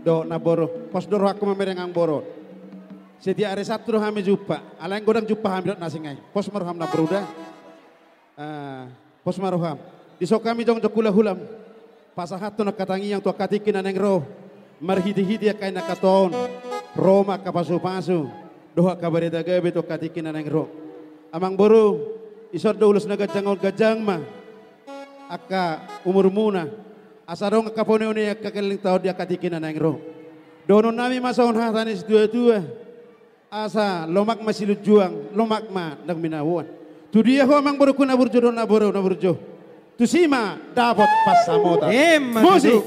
do naboro pos doro aku memerengang boro sedia hari Sabtu do kami jumpa alain godang jumpa kami dot nasingai pos maruham na beruda pos maruham di sok kami jong jokula hulam pasahat na katangi yang tua katikin aneng roh marhidi-hidi kain nakaton Roma kapasu-pasu doha kabareda gabe to katikin aneng roh amang boro isor do ulus na gajang ma aka umur muna asarong kapone une kakaling tao dia katikin aneng roh dono nami masaon hatanis dua-dua asa lomak masih juang lomak ma nang minawan tu dia ho amang boro kuna burjo do na burjo tu sima dapat pas samota musik